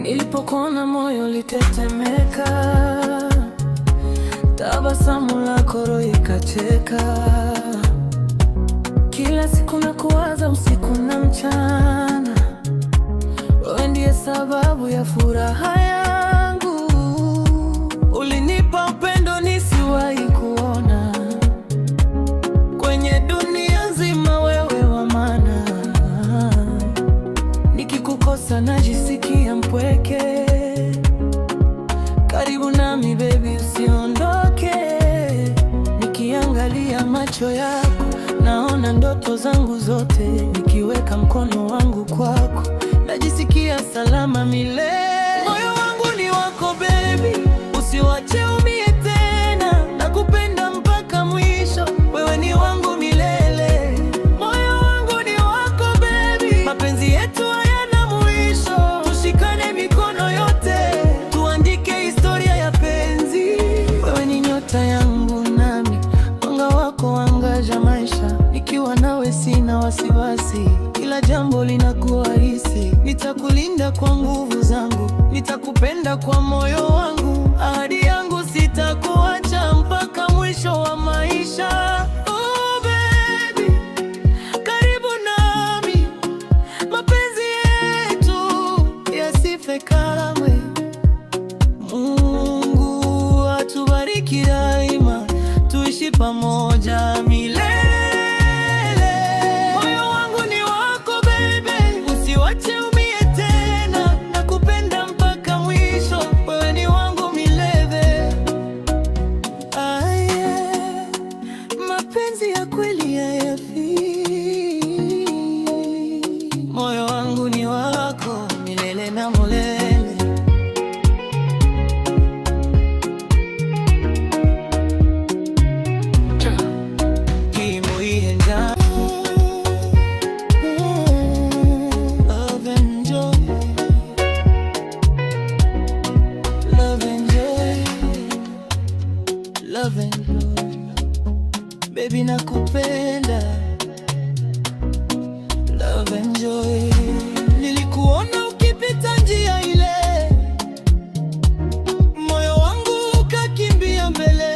Nilipokona moyo litetemeka, tabasamu lako roho ikacheka. Kila siku nakuwaza usiku na mchana, wewe ndiye sababu ya furaha yangu. Ulinipa upendo nisiwahi kuona, kwenye dunia nzima wewe wa maana. Nikikukosa najisikia mpweke, karibu nami baby usiondoke. Nikiangalia macho yako naona ndoto zangu zote, nikiweka mkono wangu kwako najisikia salama milele. Moyo wangu ni wako baby, usiwache umie tena, nakupenda mpaka mwisho, wewe ni wangu milele. Moyo wangu ni wako baby, mapenzi yetu hayana mwisho, tushikane mikono yote, tuandike historia ya penzi. Wewe ni nyota yangu nami mwanga wako wangaza maisha, nikiwa nawe sina wasiwasi, kila jambo linakuwa rahisi. Nitakulinda kwa nguvu zangu, nitakupenda kwa moyo wangu, ahadi yangu sitakuacha mpaka mwisho wa maisha. Oh baby, karibu nami, mapenzi yetu yasife kamwe. Mungu atubariki daima, tuishi pamoja milele. Moyo wangu ni wako baby, usiwache umie tena, nakupenda mpaka mwisho, wewe ni wangu milele. Yeah. Mapenzi ya kweli hayafi. Moyo wangu ni wako milele na milele. Love and joy, baby nakupenda. Love and joy, nilikuona ukipita njia ile, moyo wangu ukakimbia mbele.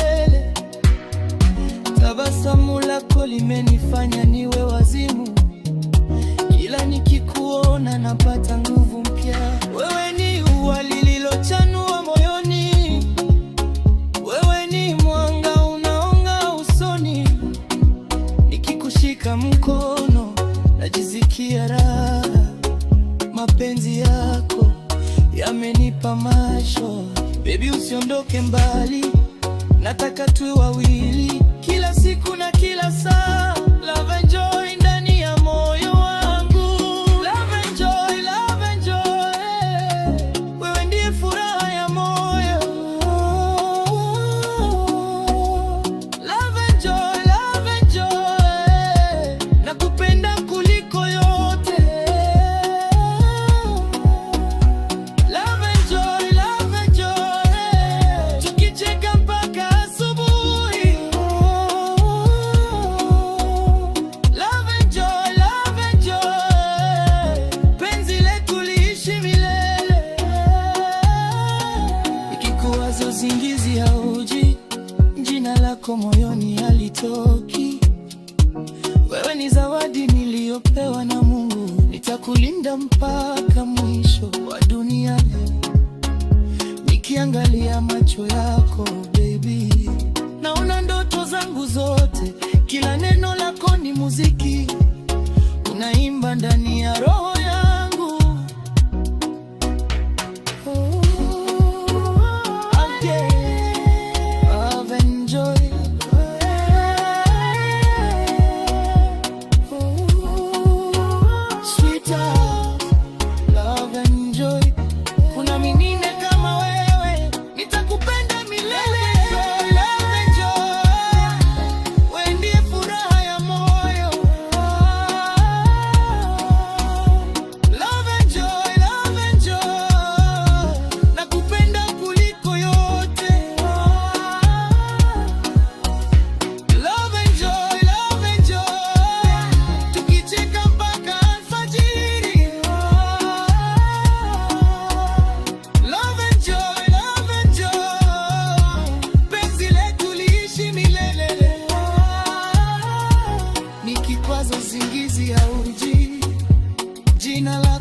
Tabasamu lako limenifanya niwe wazimu, kila nikikuona napata nguvu mpya. Wewe ni ua lililochanua moyoni, mkono najisikia raha, mapenzi yako yamenipa macho. Baby usiondoke mbali, nataka tuwe wawili kila siku na kila saa. Love and joy ndani ya moyo wangu, love and joy, love and joy, wewe ndiye furaha ya moyo. Love and joy, love and joy, nakupenda kuliko yote. Love and joy, love and joy, tukicheka mpaka asubuhi. Love and joy, penzi letu liishi milele. Ikikuwaza usingizi hauji, jina lako moyoni halitoki. Wewe ni zawadi niliyopewa na Mungu, nitakulinda mpaka mwisho wa dunia. Nikiangalia macho yako baby, naona ndoto zangu zote, kila neno lako ni muziki, unaimba ndani ya roho yangu. Love and joy, sweetheart, love and joy, kuna mwingine kama wewe, nitakupenda milele. Love and joy, wewe ndiye furaha ya moyo.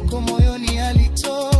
yako moyoni alitoa.